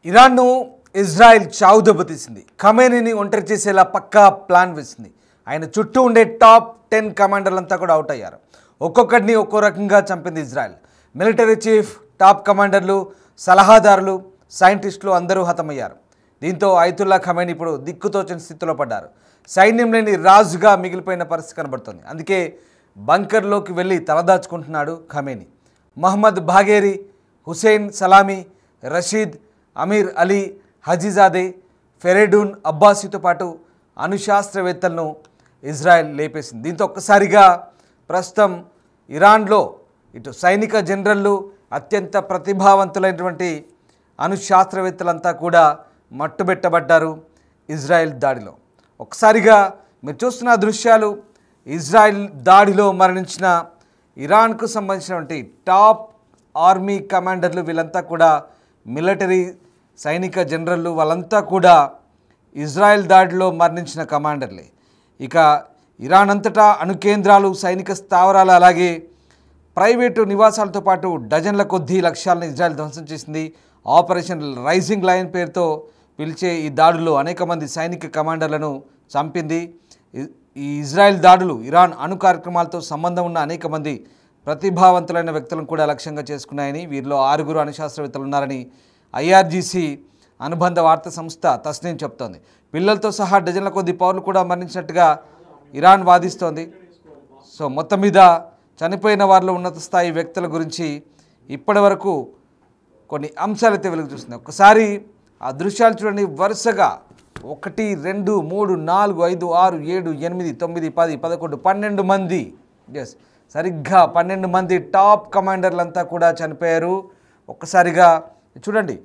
ఇరాన్ను Israel చావు దెబ్బతీసింది. ఖమేనీని ఒంటరి చేసేలా పక్కా ప్లాన్ వేసింది. ఆయన చుట్టూ ఉండే టాప్ 10 కమాండర్లంతా కూడా అవుట్ అయ్యారు. ఒక్కొక్కడిని ఒక్కో రకంగా చంపింది ఇజ్రాయెల్. మిలిటరీ చీఫ్, టాప్ కమాండర్లు, సలహాదారులు, సైంటిస్టులు అందరూ హతమయ్యారు. దీంతో అయతుల్లా ఖమేనీ ఇప్పుడు దిక్కుతోచని స్థితిలో పడ్డారు. సైన్యం లేని రాజుగా మిగిలిపోయిన పరిస్థితి కనబడుతుంది. అందుకే బంకర్లోకి వెళ్ళి తలదాచుకుంటున్నాడు ఖమేనీ. మహమ్మద్ బాఘేరి, హుసేన్ సలామీ, రషీద్, అమీర్ అలీ హజీజాదే, ఫెరెడూన్ అబ్బాసీతో పాటు అణుశాస్త్రవేత్తలను ఇజ్రాయెల్ లేపేసింది. దీంతో ఒక్కసారిగా ప్రస్తుతం ఇరాన్లో ఇటు సైనిక జనరళ్ళు, అత్యంత ప్రతిభావంతులైనటువంటి అణుశాస్త్రవేత్తలంతా కూడా మట్టుబెట్టబడ్డారు ఇజ్రాయెల్ దాడిలో. ఒక్కసారిగా మీరు చూస్తున్న దృశ్యాలు ఇజ్రాయెల్ దాడిలో మరణించిన ఇరాన్కు సంబంధించినటువంటి టాప్ ఆర్మీ కమాండర్లు, వీళ్ళంతా కూడా మిలిటరీ సైనిక జనరళ్ళు, వాళ్ళంతా కూడా ఇజ్రాయెల్ దాడిలో మరణించిన కమాండర్లే. ఇక ఇరాన్ అంతటా అణుకేంద్రాలు, సైనిక స్థావరాలు, అలాగే ప్రైవేటు నివాసాలతో పాటు డజన్ల కొద్దీ లక్ష్యాలను ఇజ్రాయెల్ ధ్వంసం చేసింది. ఆపరేషన్ రైజింగ్ లయన్ పేరుతో పిలిచే ఈ దాడుల్లో అనేక మంది సైనిక కమాండర్లను చంపింది. ఈ ఇజ్రాయెల్ దాడులు ఇరాన్ అణు కార్యక్రమాలతో సంబంధం ఉన్న అనేక మంది ప్రతిభావంతులైన వ్యక్తులను కూడా లక్ష్యంగా చేసుకున్నాయని, వీరిలో 6 అణుశాస్త్రవేత్తలు ఉన్నారని ఐఆర్జీసీ అనుబంధ వార్తా సంస్థ తస్నీం చెప్తోంది. పిల్లలతో సహా డజన్ల కొద్ది పౌరులు కూడా మరణించినట్టుగా ఇరాన్ వాదిస్తోంది. సో మొత్తం మీద చనిపోయిన వారిలో ఉన్నత స్థాయి వ్యక్తుల గురించి ఇప్పటి వరకు కొన్ని అంశాలైతే వెలుగు చూస్తున్నాయి. ఒకసారి ఆ దృశ్యాలు చూడండి. వరుసగా 1, 2, 3, 4, 5, 6, 7, 8, 9, 10, 11, 12 మంది, సరిగ్గా 12 మంది టాప్ కమాండర్లంతా కూడా చనిపోయారు. ఒక్కసారిగా చూడండి.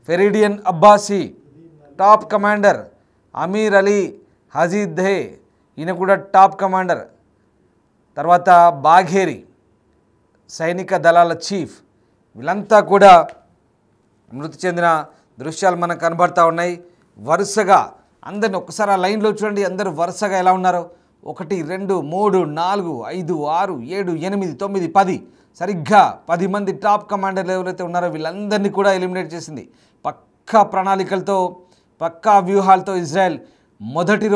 ఫెరిడియన్ అబ్బాసీ టాప్ కమాండర్, అమీర్ అలీ హజీదే ఈయన కూడా టాప్ కమాండర్, తర్వాత బాఘేరి సైనిక దళాల చీఫ్, వీళ్ళంతా కూడా మృతి చెందిన దృశ్యాలు మనకు కనబడతా ఉన్నాయి. వరుసగా అందరిని ఒక్కసారి ఆ లైన్లో చూడండి. అందరూ వరుసగా ఎలా ఉన్నారో 1, 2, 3, 4, 5, 6, 7, 8, 9, 10 సరిగ్గా 10 మంది టాప్ కమాండర్లు ఎవరైతే ఉన్నారో వీళ్ళందరినీ కూడా ఎలిమినేట్ చేసింది. పక్కా ప్రణాళికలతో, పక్కా వ్యూహాలతో ఇజ్రాయెల్ మొదటి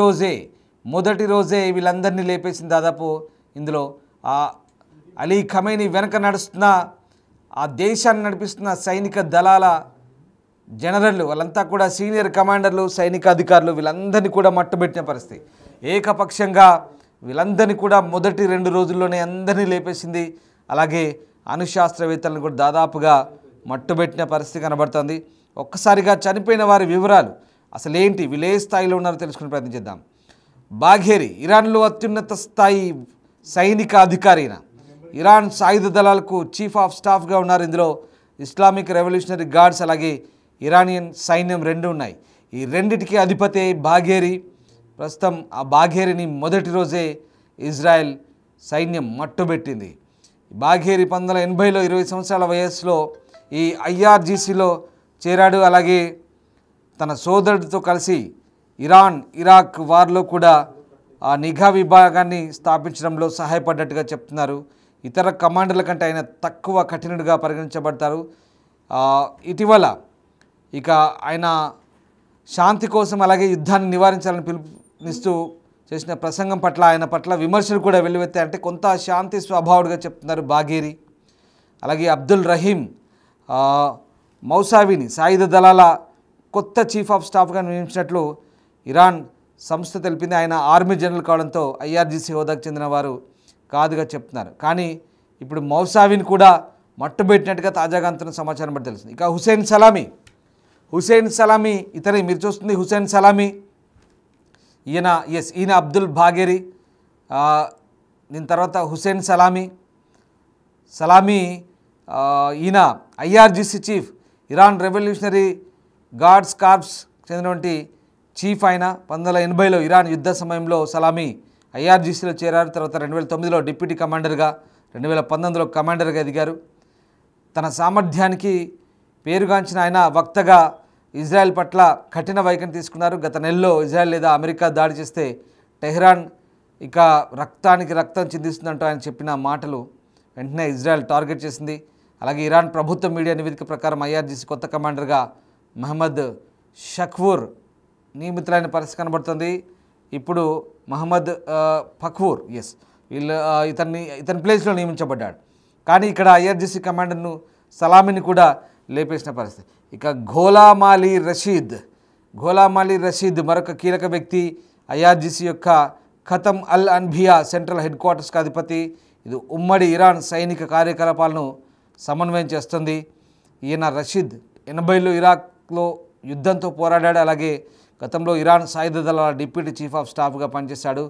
రోజే వీళ్ళందరినీ లేపేసింది. దాదాపు ఇందులో అలీ ఖమేనీ వెనక నడుస్తున్న, ఆ దేశాన్ని నడిపిస్తున్న సైనిక దళాల జనరళ్ళు, వాళ్ళంతా కూడా సీనియర్ కమాండర్లు, సైనిక అధికారులు, వీళ్ళందరినీ కూడా మట్టుబెట్టిన పరిస్థితి. ఏకపక్షంగా వీళ్ళందరినీ కూడా మొదటి 2 రోజుల్లోనే అందరినీ లేపేసింది. అలాగే అణుశాస్త్రవేత్తలను కూడా దాదాపుగా మట్టుబెట్టిన పరిస్థితి కనబడుతుంది. ఒక్కసారిగా చనిపోయిన వారి వివరాలు అసలు ఏంటి, వీళ్ళు ఏ స్థాయిలో ఉన్నారో తెలుసుకునే ప్రయత్నం చేద్దాం. బాఘేరి ఇరాన్లో అత్యున్నత స్థాయి సైనిక అధికారి, ఇరాన్ సాయుధ దళాలకు చీఫ్ ఆఫ్ స్టాఫ్గా ఉన్నారు. ఇందులో ఇస్లామిక్ రెవల్యూషనరీ గార్డ్స్ అలాగే ఇరానియన్ సైన్యం 2 ఉన్నాయి. ఈ రెండిటికి అధిపతి బాఘేరి. ప్రస్తుతం ఆ బాఘేరిని మొదటి రోజే ఇజ్రాయెల్ సైన్యం మట్టుబెట్టింది. బాఘేరి 1980లో 20 సంవత్సరాల వయస్సులో ఈ ఐఆర్జీసీలో చేరాడు. అలాగే తన సోదరుడితో కలిసి ఇరాన్ ఇరాక్ వార్లో కూడా ఆ నిఘా విభాగాన్ని స్థాపించడంలో సహాయపడ్డట్టుగా చెప్తున్నారు. ఇతర కమాండర్ల కంటే ఆయన తక్కువ కఠినుడిగా పరిగణించబడతారు. ఇటీవల ఇక ఆయన శాంతి కోసం అలాగే యుద్ధాన్ని నివారించాలని పిలుపునిస్తూ చేసిన ప్రసంగం పట్ల, ఆయన పట్ల విమర్శలు కూడా వెల్లువెత్తాయి. అంటే కొంత శాంతి స్వభావుడిగా చెప్తున్నారు బాఘేరి. అలాగే అబ్దుల్ రహీం మౌసావిని సాయుధ దళాల కొత్త చీఫ్ ఆఫ్ స్టాఫ్గా నియమించినట్లు ఇరాన్ సంస్థ తెలిపింది. ఆయన ఆర్మీ జనరల్ కావడంతో ఐఆర్జీసీ హోదాకు చెందిన వారు కాదుగా చెప్తున్నారు. కానీ ఇప్పుడు మౌసావిని కూడా మట్టుబెట్టినట్టుగా తాజాగా అంతున్న సమాచారం బట్టి తెలుస్తుంది. ఇక హుసేన్ సలామీ ఇతని మీరు చూస్తుంది హుసేన్ సలామీ, ఈయన అబ్దుల్ బాఘేరి, దీని తర్వాత హుసేన్ సలామీ ఈయన IRGC chief, Iran revolutionary guards corps చెందినటువంటి చీఫ్. ఆయన 1980లో ఇరాన్ యుద్ధ సమయంలో సలామీ ఐఆర్జీసీలో చేరారు. తర్వాత 2009లో డిప్యూటీ కమాండర్గా, 2019లో కమాండర్గా ఎదిగారు. తన సామర్థ్యానికి పేరుగాంచిన ఆయన వక్తగా ఇజ్రాయెల్ పట్ల కఠిన వైఖరి తీసుకున్నారు. గత నెలలో ఇజ్రాయెల్ లేదా అమెరికా దాడి చేస్తే టెహ్రాన్ ఇక రక్తానికి రక్తం చిందిస్తుందంటూ ఆయన చెప్పిన మాటలు వెంటనే ఇజ్రాయెల్ టార్గెట్ చేసింది. అలాగే ఇరాన్ ప్రభుత్వ మీడియా నివేదిక ప్రకారం ఐఆర్జీసీ కొత్త కమాండర్గా మహమ్మద్ షక్వూర్ నియమితులైన పరిస్థితి కనబడుతుంది. ఇప్పుడు మహమ్మద్ ఫక్వూర్ వీళ్ళు ఇతని ప్లేస్లో నియమించబడ్డాడు. కానీ ఇక్కడ ఐఆర్జీసీ కమాండర్ను సలామీని కూడా లేపేసిన పరిస్థితి. ఇక ఘోలాం అలీ రషీద్ మరొక కీలక వ్యక్తి, ఐఆర్జీసీ యొక్క ఖతం అల్ అన్బియా సెంట్రల్ హెడ్ క్వార్టర్స్కి అధిపతి. ఇది ఉమ్మడి ఇరాన్ సైనిక కార్యకలాపాలను సమన్వయం చేస్తుంది. ఈయన రషీద్ 80లో ఇరాక్లో యుద్ధంతో పోరాడాడు. అలాగే గతంలో ఇరాన్ సాయుధ దళాల డిప్యూటీ చీఫ్ ఆఫ్ స్టాఫ్గా పనిచేశాడు.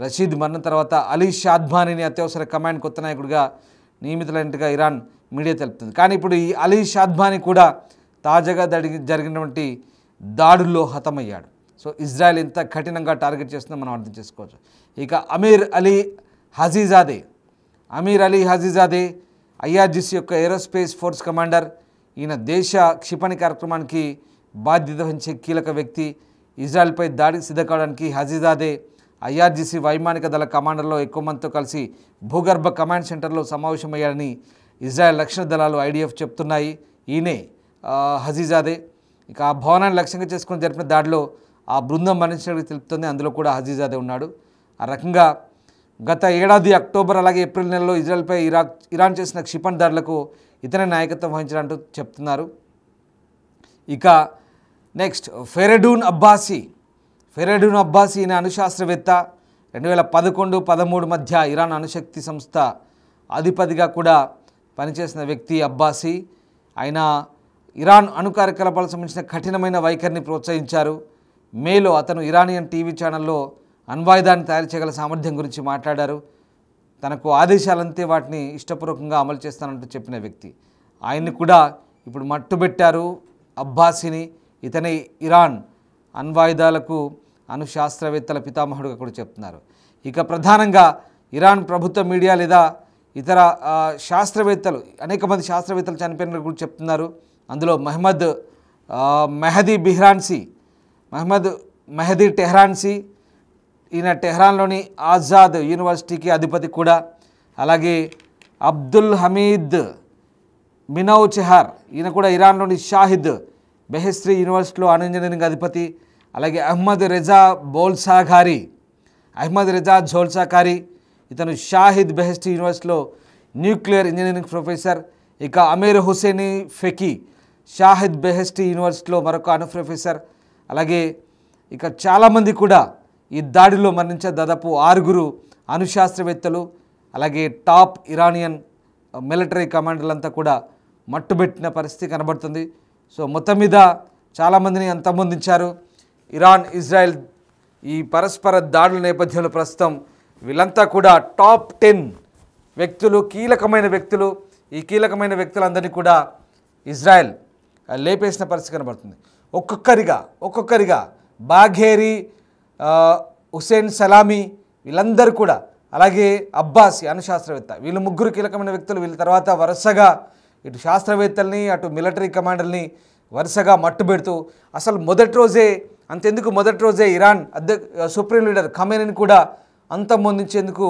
రషీద్ మరణం తర్వాత అలీ షాద్మానీని అత్యవసర కమాండ్ కొత్త నాయకుడిగా నియమితులైనట్టుగా ఇరాన్ మీడియా తెలుపుతుంది. కానీ ఇప్పుడు ఈ అలీ షాద్మానీ కూడా తాజాగా జరిగినటువంటి దాడుల్లో హతమయ్యాడు. సో ఇజ్రాయెల్ ఎంత కఠినంగా టార్గెట్ చేస్తుందో మనం అర్థం చేసుకోవచ్చు. ఇక అమీర్ అలీ హజీజాదే ఐఆర్జీసీ యొక్క ఏరోస్పేస్ ఫోర్స్ కమాండర్. ఈయన దేశ క్షిపణి కార్యక్రమానికి బాధ్యత వహించే కీలక వ్యక్తి. ఇజ్రాయెల్పై దాడికి సిద్ధ కావడానికి హజీజాదే ఐఆర్జీసీ వైమానిక దళ కమాండర్లో ఎక్కువ మందితో కలిసి భూగర్భ కమాండ్ సెంటర్లో సమావేశమయ్యాడని ఇజ్రాయెల్ రక్షణ దళాలు ఐడిఎఫ్ చెప్తున్నాయి. ఈయనే హజీజాదే. ఇక ఆ భవనాన్ని లక్ష్యంగా చేసుకుని జరిపిన దాడిలో ఆ బృందం మరణించినట్టు తెలుపుతుంది. అందులో కూడా హజీజాదే ఉన్నాడు. ఆ రకంగా గత ఏడాది అక్టోబర్ అలాగే ఏప్రిల్ నెలలో ఇజ్రాయెల్పై ఇరాన్ చేసిన క్షిపణి దాడులకు ఇతనే నాయకత్వం వహించినట్టు చెప్తున్నారు. ఇక నెక్స్ట్ ఫెరెడూన్ అబ్బాసీ ఈయన అణుశాస్త్రవేత్త. 2011-13 మధ్య ఇరాన్ అణుశక్తి సంస్థ అధిపతిగా కూడా పనిచేసిన వ్యక్తి అబ్బాసీ. ఆయన ఇరాన్ అణు కార్యకలాపాలకు సంబంధించిన కఠినమైన వైఖరిని ప్రోత్సహించారు. మేలో అతను ఇరానియన్ టీవీ ఛానల్లో అణ్వాయుధాన్ని తయారు చేయగల సామర్థ్యం గురించి మాట్లాడారు. తనకు ఆదేశాలంతే వాటిని ఇష్టపూర్వకంగా అమలు చేస్తానంటూ చెప్పిన వ్యక్తి. ఆయన్ని కూడా ఇప్పుడు మట్టుబెట్టారు అబ్బాసీని. ఇతనే ఇరాన్ అణ్వాయుధాలకు అణుశాస్త్రవేత్తల పితామహుడుగా కూడా చెప్తున్నారు. ఇక ప్రధానంగా ఇరాన్ ప్రభుత్వ మీడియా లేదా ఇతర శాస్త్రవేత్తలు అనేక మంది శాస్త్రవేత్తలు చనిపోయినట్టు కూడా చెప్తున్నారు. అందులో మహమ్మద్ మెహదీ టెహ్రాన్సీ, ఈయన టెహ్రాన్లోని ఆజాద్ యూనివర్సిటీకి అధిపతి కూడా. అలాగే అబ్దుల్ హమీద్ మినౌచెహార్, ఈయన కూడా ఇరాన్లోని షాహిద్ బెహెస్ట్రీ యూనివర్సిటీలో అణు ఇంజనీరింగ్ అధిపతి. అలాగే అహ్మద్ రెజా ఝోల్సాకారి, ఇతను షాహిద్ బెహెస్ట్రీ యూనివర్సిటీలో న్యూక్లియర్ ఇంజనీరింగ్ ప్రొఫెసర్. ఇక అమీర్ హుసేని ఫెకీ షాహిద్ బెహెస్ట్రీ యూనివర్సిటీలో మరొక అణు ప్రొఫెసర్. అలాగే ఇక చాలామంది కూడా ఈ దాడిలో మరణించే దాదాపు 6 అణుశాస్త్రవేత్తలు, అలాగే టాప్ ఇరానియన్ మిలిటరీ కమాండర్లంతా కూడా మట్టుబెట్టిన పరిస్థితి కనబడుతుంది. సో మొత్తం మీద చాలామందిని అంతమొందించారు. ఇరాన్ ఇజ్రాయెల్ ఈ పరస్పర దాడుల నేపథ్యంలో ప్రస్తుతం వీళ్ళంతా కూడా టాప్ 10 వ్యక్తులు, కీలకమైన వ్యక్తులు. ఈ కీలకమైన వ్యక్తులందరినీ కూడా ఇజ్రాయెల్ లేపేసిన పరిస్థితి కనబడుతుంది. ఒక్కొక్కరిగా బాఘేరి, హుసేన్ సలామీ వీళ్ళందరూ కూడా, అలాగే అబ్బాసీ అణుశాస్త్రవేత్త, వీళ్ళు 3 కీలకమైన వ్యక్తులు. వీళ్ళ తర్వాత వరుసగా ఇటు శాస్త్రవేత్తల్ని అటు మిలిటరీ కమాండర్ని వరుసగా మట్టుబెడుతూ అసలు మొదటి రోజే ఇరాన్ సుప్రీం లీడర్ ఖమేనీని కూడా అంతమొందించేందుకు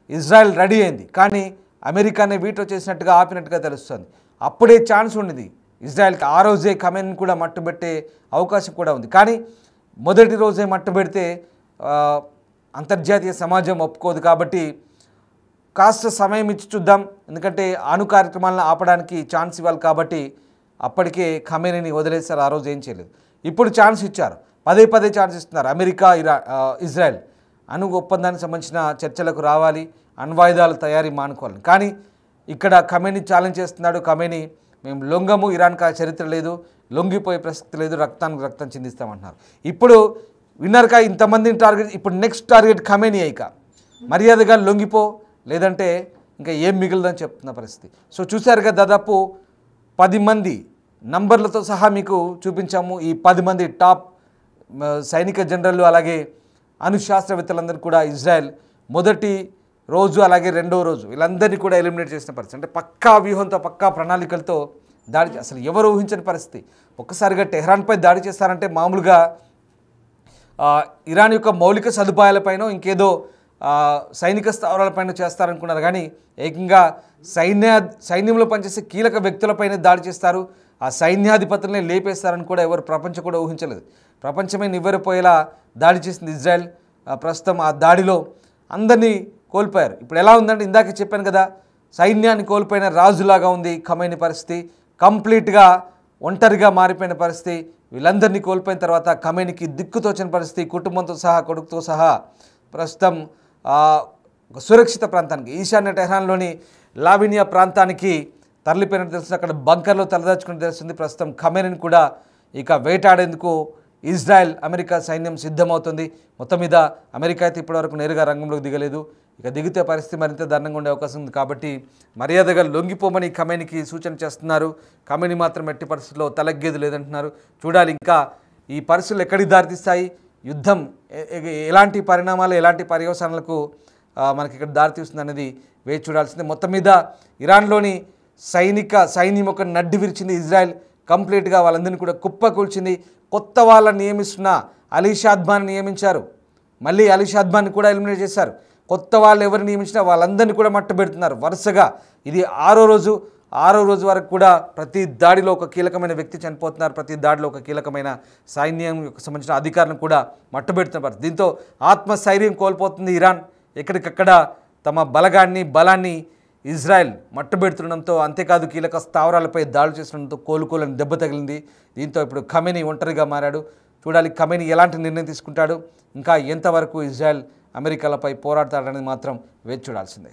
ఇజ్రాయెల్ రెడీ అయింది. కానీ అమెరికానే వీటో చేసినట్టుగా ఆపినట్టుగా తెలుస్తుంది. అప్పుడే ఛాన్స్ ఉండింది ఇజ్రాయెల్కి. ఆ రోజే ఖమేనీని కూడా మట్టుబెట్టే అవకాశం కూడా ఉంది. కానీ మొదటి రోజే మట్టుబెడితే అంతర్జాతీయ సమాజం ఒప్పుకోదు. కాబట్టి కాస్త సమయం ఇచ్చి చూద్దాం, ఎందుకంటే అణు కార్యక్రమాలను ఆపడానికి ఛాన్స్ ఇవ్వాలి. కాబట్టి అప్పటికే ఖమేనీని వదిలేస్తారు. ఆ రోజు ఏం చేయలేదు. ఇప్పుడు ఛాన్స్ ఇచ్చారు, పదే ఛాన్స్ ఇస్తున్నారు. అమెరికా ఇజ్రాయెల్ అణు ఒప్పందానికి సంబంధించిన చర్చలకు రావాలి, అణ్వాయుధాల తయారీ మానుకోవాలి. కానీ ఇక్కడ ఖమేనీ ఛాలెంజ్ చేస్తున్నాడు. ఖమేనీ మేము లొంగము, ఇరాన్కి ఆ చరిత్ర లేదు, లొంగిపోయే ప్రసక్తి లేదు, రక్తానికి రక్తం చిందిస్తామంటున్నారు. ఇప్పుడు విన్నర్గా ఇంతమందిని టార్గెట్, ఇప్పుడు నెక్స్ట్ టార్గెట్ ఖమేనీ. ఇక మర్యాదగా లొంగిపో, లేదంటే ఇంకా ఏం మిగిలిదని చెప్తున్న పరిస్థితి. సో చూశారుగా, దాదాపు 10 మంది నంబర్లతో సహా మీకు చూపించాము. ఈ 10 మంది టాప్ సైనిక జనరల్ అలాగే అణుశాస్త్రవేత్తలందరూ కూడా ఇజ్రాయెల్ మొదటి రోజు అలాగే రెండో రోజు వీళ్ళందరినీ కూడా ఎలిమినేట్ చేసిన పరిస్థితి. అంటే పక్కా వ్యూహంతో, పక్కా ప్రణాళికలతో దాడి, అసలు ఎవరు ఊహించని పరిస్థితి. ఒక్కసారిగా టెహ్రాన్పై దాడి చేస్తారంటే మామూలుగా ఇరాన్ యొక్క మౌలిక సదుపాయాలపైన ఇంకేదో సైనిక స్థావరాలపైన చేస్తారనుకున్నారు. కానీ ఏకంగా సైన్యంలో పనిచేసే కీలక వ్యక్తులపైన దాడి చేస్తారు. ఆ సైన్యాధిపతులనే లేపేస్తారని కూడా ఎవరు ప్రపంచం కూడా ఊహించలేదు. ప్రపంచమే నివ్వెరపోయేలా దాడి చేసింది ఇజ్రాయెల్. ప్రస్తుతం ఆ దాడిలో అందరినీ కోల్పోయారు. ఇప్పుడు ఎలా ఉందంటే ఇందాక చెప్పాను కదా, సైన్యాన్ని కోల్పోయిన రాజులాగా ఉంది ఖమేనీ పరిస్థితి. కంప్లీట్గా ఒంటరిగా మారిపోయిన పరిస్థితి. వీళ్ళందరినీ కోల్పోయిన తర్వాత ఖమేనీకి దిక్కుతోచని పరిస్థితి. కుటుంబంతో సహా కొడుకుతో సహా ప్రస్తుతం ఒక సురక్షిత ప్రాంతానికి ఈశాన్య టెహ్రాన్లోని లావినియా ప్రాంతానికి తరలిపోయినట్టు తెలుస్తుంది. అక్కడ బంకర్లో తలదాచుకుని తెలుస్తుంది. ప్రస్తుతం ఖమేనీని కూడా ఇక వేటాడేందుకు ఇజ్రాయెల్ అమెరికా సైన్యం సిద్ధమవుతుంది. మొత్తం మీద అమెరికా అయితే ఇప్పటివరకు నేరుగా రంగంలోకి దిగలేదు. ఇక దిగితే పరిస్థితి మరింత దారుణంగా ఉండే అవకాశం ఉంది. కాబట్టి మర్యాదగా లొంగిపోమని ఖమేనీకి సూచన చేస్తున్నారు. ఖమేనీ మాత్రం ఎట్టి పరిస్థితుల్లో తలగ్గేది లేదంటున్నారు. చూడాలి ఇంకా ఈ పరిస్థితులు ఎక్కడికి దారితీస్తాయి, యుద్ధం ఎలాంటి పరిణామాలు ఎలాంటి పర్యవసానాలకు మనకి ఇక్కడ దారితీస్తుంది అనేది వేచి చూడాల్సిందే. మొత్తం మీద ఇరాన్లోని సైన్యం ఒక నడ్డి విరిచింది ఇజ్రాయెల్. కంప్లీట్గా వాళ్ళందరినీ కూడా కుప్పకూల్చింది. కొత్త వాళ్ళని నియమిస్తున్న అలీ షాద్మాని నియమించారు. మళ్ళీ అలీ షాద్మాని కూడా ఎలిమినేట్ చేశారు. కొత్త వాళ్ళు ఎవరు నియమించినా వాళ్ళందరినీ కూడా మట్టుబెడుతున్నారు వరుసగా. ఇది ఆరో రోజు వరకు కూడా ప్రతి దాడిలో ఒక కీలకమైన వ్యక్తి చనిపోతున్నారు. ప్రతి దాడిలో ఒక కీలకమైన సైన్యం సంబంధించిన అధికారులను కూడా మట్టుబెడుతున్నారు. దీంతో ఆత్మస్థైర్యం కోల్పోతుంది ఇరాన్. ఎక్కడికక్కడ తమ బలాన్ని ఇజ్రాయెల్ మట్టుబెడుతుండడంతో, అంతేకాదు కీలక స్థావరాలపై దాడులు చేస్తుండడంతో కోలుకోలేని దెబ్బ తగిలింది. దీంతో ఇప్పుడు ఖమేనీ ఒంటరిగా మారాడు. చూడాలి ఖమేనీ ఎలాంటి నిర్ణయం తీసుకుంటాడు, ఇంకా ఎంతవరకు ఇజ్రాయెల్ అమెరికాలపై పోరాడతాడనేది మాత్రం వేచి చూడాల్సిందే.